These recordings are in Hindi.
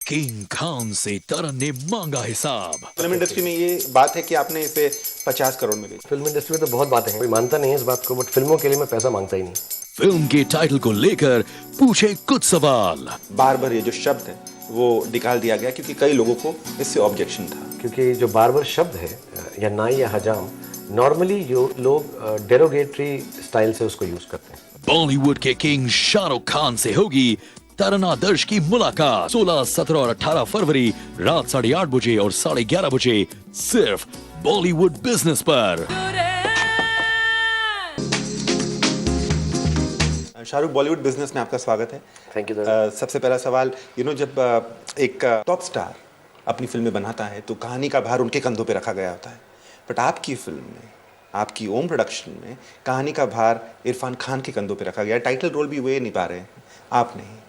किंग खान से तरन ने मांगा हिसाब। फिल्म इंडस्ट्री में ये बात है कि आपने इसे 50 करोड़ में बेचा। फिल्म इंडस्ट्री में तो बहुत बातें हैं, कोई मानता नहीं है इस बात को, बट फिल्मों के लिए मैं पैसा मांगता ही नहीं। फिल्म के टाइटल को लेकर पूछे कुछ सवाल। बार बार ये जो शब्द है वो निकाल दिया गया क्योंकि कई लोगों को इससे ऑब्जेक्शन था। क्योंकि जो बार्बर शब्द है या नाई या हजाम, नॉर्मली लोग डेरोगेटरी स्टाइल से उसको यूज करते हैं। बॉलीवुड के किंग शाहरुख खान से होगी तरन आदर्श की मुलाकात 16, 17 और 18 फरवरी रात 8:30 बजे और 11:30 बजे सिर्फ बॉलीवुड बिजनेस पर। शाहरुख, बॉलीवुड बिजनेस में आपका स्वागत है। Thank you. सबसे पहला सवाल, जब एक टॉप स्टार अपनी फिल्में बनाता है तो कहानी का भार उनके कंधों पे रखा गया होता है, बट आपकी फिल्म में, आपकी ओम प्रोडक्शन में कहानी का भार इरफान खान के कंधों पे रखा गया। टाइटल रोल भी वे निभा रहे हैं, आप नहीं।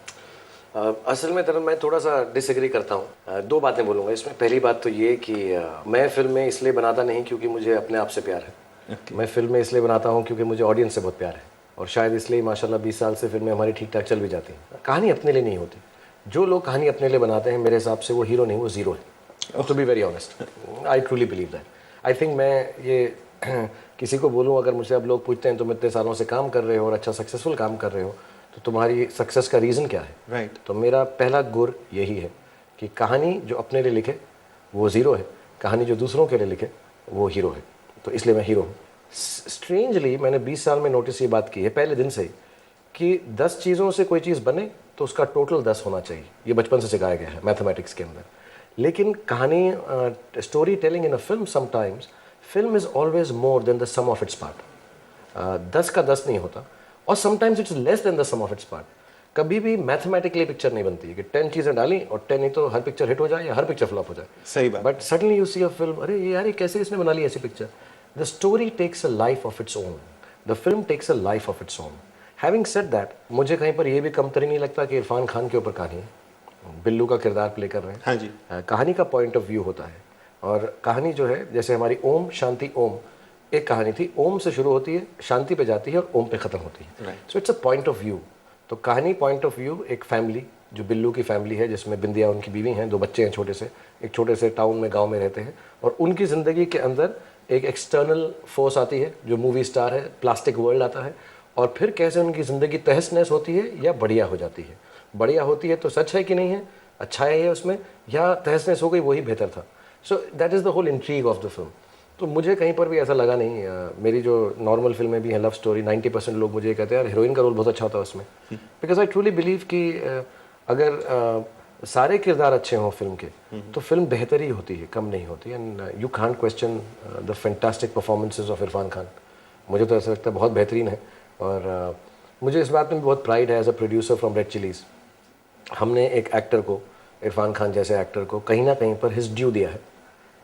असल में तरन मैं थोड़ा सा डिसएग्री करता हूँ। दो बातें बोलूँगा इसमें। पहली बात तो ये कि मैं फिल्में इसलिए बनाता नहीं क्योंकि मुझे अपने आप से प्यार है। मैं फिल्में इसलिए बनाता हूँ क्योंकि मुझे ऑडियंस से बहुत प्यार है, और शायद इसलिए माशाल्लाह 20 साल से फिल्में हमारी ठीक ठाक चल भी जाती हैं। कहानी अपने लिए नहीं होती। जो लोग कहानी अपने लिए बनाते हैं, मेरे हिसाब से वो हीरो नहीं, वो ज़ीरो है। To be very honest, I truly believe that. I think मैं ये किसी को बोलूँ, अगर मुझसे अब लोग पूछते हैं तुम इतने सालों से काम कर रहे हो और अच्छा सक्सेसफुल काम कर रहे हो, तो तुम्हारी सक्सेस का रीज़न क्या है? राइट। तो मेरा पहला गुर यही है कि कहानी जो अपने लिए लिखे वो ज़ीरो है, कहानी जो दूसरों के लिए लिखे वो हीरो है। तो इसलिए मैं हीरो हूँ। स्ट्रेंजली मैंने 20 साल में नोटिस ये बात की है पहले दिन से ही कि 10 चीज़ों से कोई चीज़ बने तो उसका टोटल 10 होना चाहिए। ये बचपन से सिखाया गया है मैथमेटिक्स के अंदर। लेकिन कहानी, story telling in a film, sometimes film is always more than the sum of its part. 10 का 10 नहीं होता, और sometimes its less than the sum of its part. कभी भी मैथमेटिकली पिक्चर नहीं बनती है कि 10 चीज़ें डाली और 10 नहीं तो हर पिक्चर हिट हो जाए या हर पिक्चर फ्लॉप हो जाए। सही बात। But suddenly you see a film, अरे यार ये कैसे इसने बना ली ऐसी picture. The story takes a life of its own, the film takes a life of its own. Having said that, मुझे कहीं पर यह भी कमतरी नहीं लगता कि इरफान खान के ऊपर कहानी है, बिल्लू का किरदार प्ले कर रहे हैं। हाँ जी। कहानी का पॉइंट ऑफ व्यू होता है, और कहानी जो है, जैसे हमारी ओम शांति ओम एक कहानी थी, ओम से शुरू होती है, शांति पे जाती है और ओम पे ख़त्म होती है। सो it's a point of view. तो कहानी पॉइंट ऑफ व्यू, एक फैमिली जो बिल्लू की फैमिली है, जिसमें बिंदिया उनकी बीवी हैं, 2 बच्चे हैं छोटे से, एक छोटे से टाउन में, गांव में रहते हैं, और उनकी ज़िंदगी के अंदर एक एक्सटर्नल फोर्स आती है जो मूवी स्टार है, प्लास्टिक वर्ल्ड आता है, और फिर कैसे उनकी ज़िंदगी तहस नहस होती है या बढ़िया हो जाती है। बढ़िया होती है तो सच है कि नहीं है, अच्छा है उसमें, या तहस नहस हो गई वही बेहतर था। So that is the whole intrigue of the film. तो मुझे कहीं पर भी ऐसा लगा नहीं। मेरी जो नॉर्मल फिल्में भी हैं, लव स्टोरी, 90% लोग मुझे ये कहते हैं यार हीरोइन का रोल बहुत अच्छा होता है उसमें। बिकॉज आई ट्रूली बिलीव कि अगर सारे किरदार अच्छे हों फिल्म के, तो फिल्म बेहतर ही होती है, कम नहीं होती। And you can't question the fantastic performances of Irfan Khan. मुझे तो ऐसा लगता है बहुत बेहतरीन है, और मुझे इस बात में भी बहुत प्राइड है as a producer from Red Chillies. हमने एक एक्टर को, इरफान खान जैसे एक्टर को, कहीं ना कहीं पर हिज ड्यू दिया है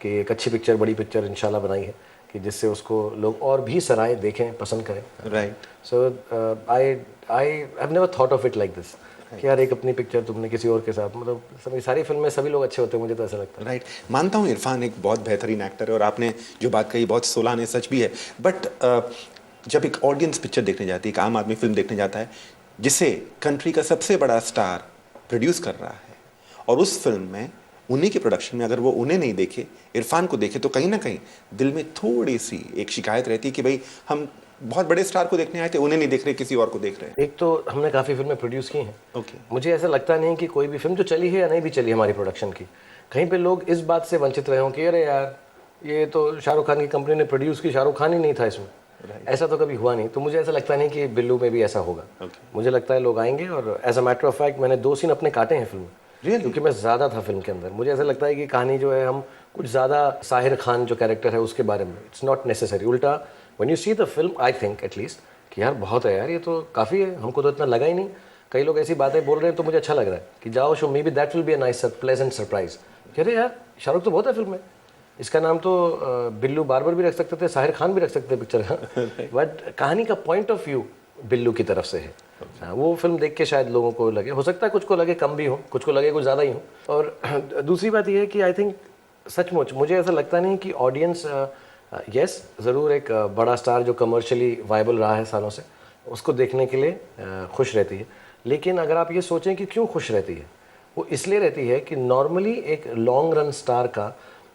कि एक अच्छी पिक्चर, बड़ी पिक्चर इंशाल्लाह बनाई है कि जिससे उसको लोग और भी सराहें, देखें, पसंद करें। Right. So I have never thought of it like this कि यार एक अपनी पिक्चर तुमने किसी और के साथ, मतलब सारी फिल्म में सभी लोग अच्छे होते हैं, मुझे तो ऐसा लगता है। राइट। मानता हूँ इरफान एक बहुत बेहतरीन एक्टर है, और आपने जो बात कही बहुत सोलाने सच भी है, बट जब एक ऑडियंस पिक्चर देखने जाती है, एक आम आदमी फिल्म देखने जाता है जिसे कंट्री का सबसे बड़ा स्टार प्रोड्यूस कर रहा है, और उस फिल्म में, उन्हीं के प्रोडक्शन में, अगर वो उन्हें नहीं देखे, इरफान को देखे, तो कहीं ना कहीं दिल में थोड़ी सी एक शिकायत रहती है कि भाई हम बहुत बड़े स्टार को देखने आए थे, उन्हें नहीं देख रहे, किसी और को देख रहे हैं। एक तो हमने काफ़ी फिल्में प्रोड्यूस की हैं। ओके। मुझे ऐसा लगता नहीं कि कोई भी फिल्म जो चली है या नहीं भी चली हमारी प्रोडक्शन की, कहीं पे लोग इस बात से वंचित रहे हों कि अरे यार ये तो शाहरुख खान की कंपनी ने प्रोड्यूस की, शाहरुख खान ही नहीं था इसमें। ऐसा तो कभी हुआ नहीं। तो मुझे ऐसा लगता नहीं कि बिल्लू में भी ऐसा होगा। मुझे लगता है लोग आएंगे, और as a matter of fact मैंने 2 सीन अपने काटे हैं फिल्म में। क्योंकि मैं ज़्यादा था फिल्म के अंदर। मुझे ऐसा लगता है कि कहानी जो है, हम कुछ ज़्यादा साहिर खान जो कैरेक्टर है उसके बारे में, इट्स नॉट नेसेसरी। उल्टा when you see the film I think at least कि यार बहुत है यार, ये तो काफ़ी है, हमको तो इतना लगा ही नहीं। कई लोग ऐसी बातें बोल रहे हैं तो मुझे अच्छा लग रहा है कि जाओ show, may be that will be a nice pleasant surprise. कह रहे यार शाहरुख तो बहुत है फिल्म में, इसका नाम तो बिल्लू बार्बर भी रख सकते थे, साहिर खान भी रख सकते थे पिक्चर का, बट कहानी का पॉइंट ऑफ व्यू बिल्लू की तरफ से है। हाँ, वो फिल्म देख के शायद लोगों को लगे, हो सकता है कुछ को लगे कम भी हो, कुछ को लगे कुछ ज़्यादा ही हो। और दूसरी बात यह है कि आई थिंक सचमुच मुझे ऐसा लगता नहीं कि ऑडियंस, यस ज़रूर एक बड़ा स्टार जो कमर्शियली वायबल रहा है सालों से, उसको देखने के लिए खुश रहती है। लेकिन अगर आप ये सोचें कि क्यों खुश रहती है, वो इसलिए रहती है कि नॉर्मली एक लॉन्ग रन स्टार का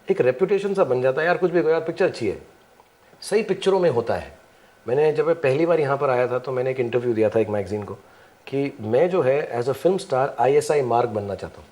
एक रेपुटेशन सा बन जाता है, यार कुछ भी कहो यार पिक्चर अच्छी है। सही पिक्चरों में होता है। मैंने जब मैं पहली बार यहाँ पर आया था तो मैंने एक इंटरव्यू दिया था एक मैगजीन को कि मैं जो है as a film star ISI mark बनना चाहता हूँ।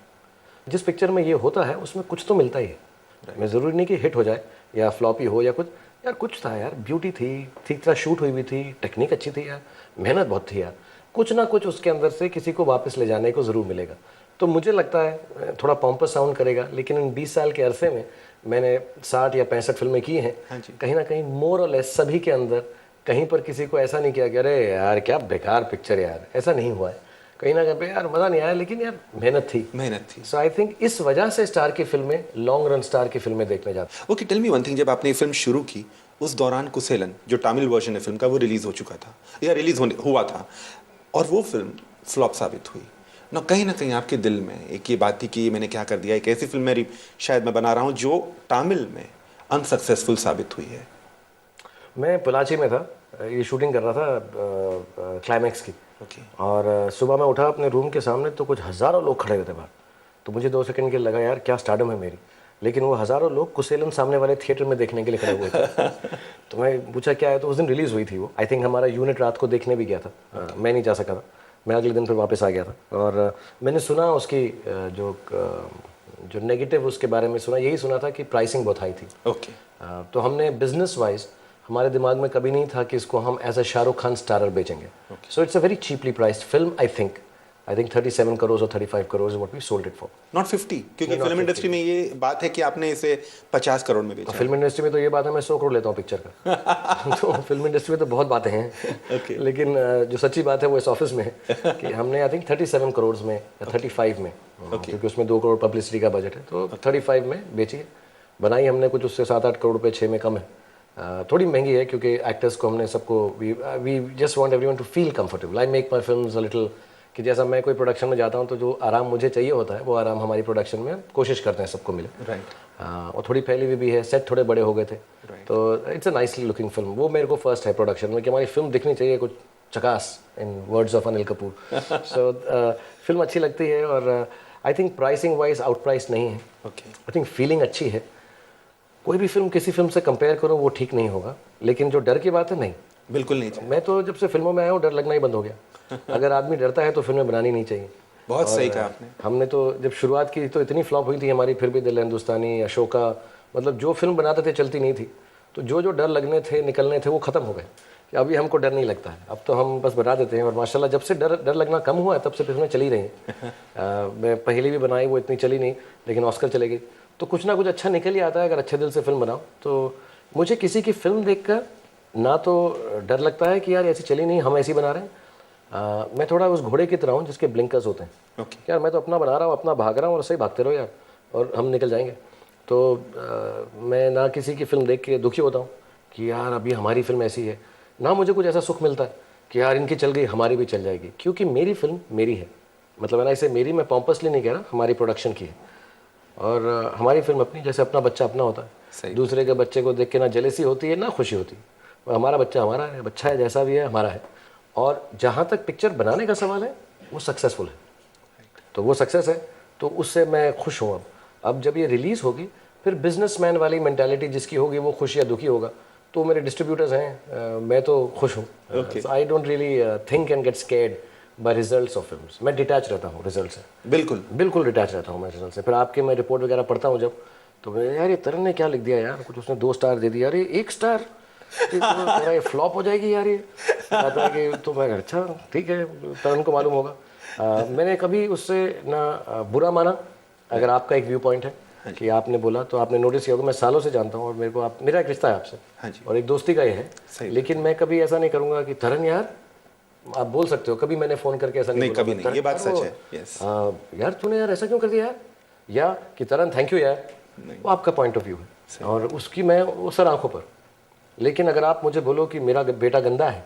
जिस पिक्चर में ये होता है उसमें कुछ तो मिलता ही है। मैं ज़रूरी नहीं कि हिट हो जाए या फ्लॉपी हो या कुछ, यार कुछ था यार, ब्यूटी थी, ठीक तरह शूट हुई हुई थी, टेक्निक अच्छी थी यार, मेहनत बहुत थी यार, कुछ ना कुछ उसके अंदर से किसी को वापस ले जाने को ज़रूर मिलेगा। तो मुझे लगता है थोड़ा पॉम्पस साउंड करेगा, लेकिन इन 20 साल के अरसे में मैंने 60 या 65 फिल्में की हैं। कहीं ना कहीं मोर और लेस सभी के अंदर कहीं पर किसी को ऐसा नहीं किया कि अरे यार क्या बेकार पिक्चर यार, ऐसा नहीं हुआ है। कहीं ना कहीं पे यार मज़ा नहीं आया, लेकिन यार मेहनत थी। सो आई थिंक इस वजह से स्टार की फिल्में, लॉन्ग रन स्टार की फिल्में देखने जाते। Okay, tell me one thing, जब आपने ये फिल्म शुरू की उस दौरान कुसेलन जो तमिल वर्जन है फिल्म का वो रिलीज हो चुका था या रिलीज हुआ था, और वो फिल्म फ्लॉप साबित हुई ना कहीं आपके दिल में एक ये बात थी कि मैंने क्या कर दिया, एक ऐसी फिल्म मेरी शायद मैं बना रहा हूँ जो तमिल में अनसक्सेसफुल साबित हुई है। मैं पोलाची में था, ये शूटिंग कर रहा था क्लाइमैक्स की। और सुबह मैं उठा अपने रूम के सामने तो कुछ हज़ारों लोग खड़े हुए थे बाहर। तो मुझे 2 सेकंड के लगा यार क्या स्टारडम है मेरी, लेकिन वो हज़ारों लोग कुसेलन सामने वाले थिएटर में देखने के लिए खड़े हुए थे। तो मैं पूछा क्या है, तो उस दिन रिलीज़ हुई थी वो। आई थिंक हमारा यूनिट रात को देखने भी गया था। मैं नहीं जा सका था, मैं अगले दिन फिर वापस आ गया था। और मैंने सुना उसकी जो नेगेटिव उसके बारे में सुना, यही सुना था कि प्राइसिंग बहुत हाई थी। तो हमने बिजनेस वाइज हमारे दिमाग में कभी नहीं था कि इसको हम as a Shahrukh Khan starrer बेचेंगे। So it's a very cheaply priced film. I think 37 crore और 35 crore is what we sold it for, not 50, क्योंकि फिल्म इंडस्ट्री में ये बात है कि आपने इसे 50 करोड़ में बेचा। फिल्म इंडस्ट्री में तो ये बात है मैं 100 करोड़ लेता हूँ पिक्चर का। तो फिल्म इंडस्ट्री में तो बहुत बातें हैं। लेकिन जो सच्ची बात है वो इस ऑफिस में है कि हमने आई थिंक 37 करोड़ में या 35 में, क्योंकि उसमें 2 करोड़ पब्लिसिटी का बजट है, तो 35 में बेची है। बनाई हमने कुछ उससे 7-8 करोड़ रुपये 6 में कम है। थोड़ी महंगी है क्योंकि एक्टर्स को हमने सबको we just want everyone to feel comfortable. I make my films a little कि जैसा मैं कोई प्रोडक्शन में जाता हूँ तो जो आराम मुझे चाहिए होता है वो आराम हमारी प्रोडक्शन में कोशिश करते हैं सबको मिले। और थोड़ी फैली हुई भी है, सेट थोड़े बड़े हो गए थे। तो it's a nicely looking film. वो मेरे को फर्स्ट है प्रोडक्शन में कि हमारी फिल्म दिखनी चाहिए कुछ चकास, in words of Anil Kapoor. So film अच्छी लगती है और I think pricing wise out price नहीं है। आई थिंक फीलिंग अच्छी है। कोई भी फिल्म किसी फिल्म से कंपेयर करो वो ठीक नहीं होगा, लेकिन जो डर की बात है नहीं, बिल्कुल नहीं। मैं तो जब से फिल्मों में आया हूँ डर लगना ही बंद हो गया। अगर आदमी डरता है तो फिल्में बनानी नहीं चाहिए। बहुत सही कहा आपने। हमने तो जब शुरुआत की तो इतनी फ्लॉप हुई थी हमारी, फिर भी दिल हिंदुस्तानी, अशोका, मतलब जो फिल्म बनाते थे चलती नहीं थी। तो जो डर लगने थे, निकलने थे, वो ख़त्म हो गए। कि अभी हमको डर नहीं लगता है, अब तो हम बस बता देते हैं। और माशाल्लाह जब से डर लगना कम हुआ है तब से फिल्में चली रही हैं। मैं पहले भी बनाई, वो इतनी चली नहीं, लेकिन ऑस्कर चले गई। तो कुछ ना कुछ अच्छा निकल ही आता है अगर अच्छे दिल से फिल्म बनाओ। तो मुझे किसी की फिल्म देखकर ना तो डर लगता है कि यार ऐसी चली नहीं, हम ऐसी बना रहे हैं। मैं थोड़ा उस घोड़े की तरह हूँ जिसके ब्लिंकर्स होते हैं। यार मैं तो अपना बना रहा हूँ, अपना भाग रहा हूँ, और सही भागते रहो यार, और हम निकल जाएंगे। तो मैं ना किसी की फिल्म देख के दुखी होता हूँ कि यार अभी हमारी फिल्म ऐसी है, ना मुझे कुछ ऐसा सुख मिलता है कि यार इनकी चल गई हमारी भी चल जाएगी। क्योंकि मेरी फिल्म मेरी है, मतलब है ना, इसे मेरी मैं पॉम्पसली नहीं कह रहा, हमारी प्रोडक्शन की है। और हमारी फिल्म अपनी, जैसे अपना बच्चा अपना होता है। दूसरे के बच्चे को देख के ना जेलेसी होती है ना खुशी होती है। हमारा बच्चा हमारा है, बच्चा है जैसा भी है हमारा है। और जहाँ तक पिक्चर बनाने का सवाल है वो सक्सेसफुल है, तो वो सक्सेस है, तो उससे मैं खुश हूँ। अब जब ये रिलीज़ होगी फिर बिजनेसमैन वाली मेंटालिटी जिसकी होगी वो खुश या दुखी होगा। तो मेरे डिस्ट्रीब्यूटर्स हैं, मैं तो खुश हूँ। I don't really think and get scared bye results of films. मैं डिटैच रहता हूँ रिजल्ट से, बिल्कुल डिटैच रहता हूँ मैं रिजल्ट से। फिर आपके मैं रिपोर्ट वगैरह पढ़ता हूँ जब, तो यार ये तरन ने क्या लिख दिया यार, कुछ उसने 2 स्टार दे दिया, अरे 1 स्टार, तो ये फ्लॉप हो जाएगी यार ये। कहता है कि तो मैं अच्छा ठीक है, तरन को मालूम होगा। मैंने कभी उससे ना बुरा माना। अगर आपका एक व्यू पॉइंट है कि आपने बोला तो आपने नोटिस किया होगा, मैं सालों से जानता हूँ और मेरे को मेरा एक रिश्ता है आपसे और एक दोस्ती का ये है। लेकिन मैं कभी ऐसा नहीं करूँगा कि तरन यार, आप बोल सकते हो, कभी मैंने फ़ोन करके ऐसा नहीं कभी नहीं, ये बात सच है। यार तूने यार ऐसा क्यों कर दिया यार, या कि तरन थैंक यू यार, वो आपका पॉइंट ऑफ व्यू है और उसकी मैं वो सर आंखों पर। लेकिन अगर आप मुझे बोलो कि मेरा बेटा गंदा है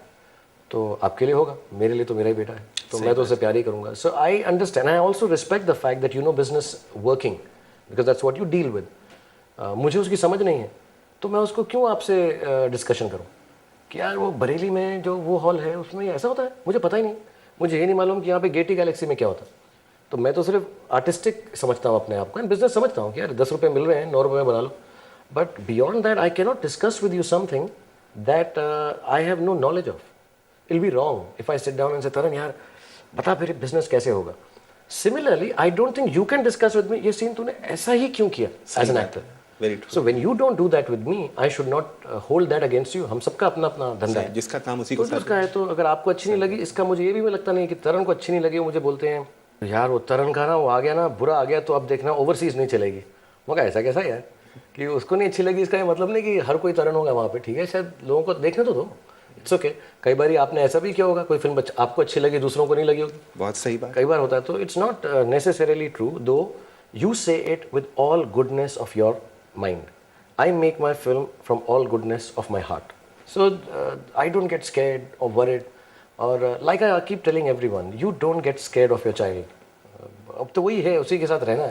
तो आपके लिए होगा, मेरे लिए तो मेरा ही बेटा है, तो मैं तो उसे प्यार ही करूँगा। So I understand, I also respect the fact that you know business working, because that's what you deal with. मुझे उसकी समझ नहीं है तो मैं उसको क्यों आपसे डिस्कशन करूँ कि यार वो बरेली में जो वो हॉल है उसमें ऐसा होता है, मुझे पता ही नहीं। मुझे ये नहीं मालूम कि यहाँ पे गेटी गैलेक्सी में क्या होता है। तो मैं तो सिर्फ आर्टिस्टिक समझता हूँ अपने आप को, एंड बिजनेस समझता हूँ कि यार 10 रुपये मिल रहे हैं, 9 रुपये में बना लो. But beyond that I can not discuss with you something that I have no knowledge of. It will be wrong if I sit down and say Taran यार बता फिर बिजनेस कैसे होगा. Similarly I don't think you can discuss with me ये सीन तूने ऐसा ही क्यों किया as an actor. Very true. So when you don't do that with me, I should not hold that against you. हम सबका अपना अपना धंधा है. जिसका काम उसी को तो उसका है, तो अगर आपको अच्छी नहीं लगी, इसका मुझे ये भी लगता नहीं कि तरन को अच्छी नहीं लगी. वो मुझे बोलते हैं यार वो तरन का ना वो आ गया ना बुरा आ गया तो अब देखना ओवरसीज नहीं चलेगी. मगर ऐसा कैसा यार कि उसको नहीं अच्छी लगी इसका ये मतलब नहीं कि हर कोई तरन होगा वहाँ पे. ठीक है शायद लोगों को देखने तो दो. It's okay. कई बार आपने ऐसा भी किया होगा कोई फिल्म आपको अच्छी लगी दूसरों को नहीं लगी होगी. बहुत सही बात. कई बार होता है. तो it's not necessarily true though you say it with all goodness of your mind. I make my film from all goodness of my heart. So I don't get scared or worried. Or like I keep telling everyone, you don't get scared of your child. अब तो वही है, उसी के साथ रहना है.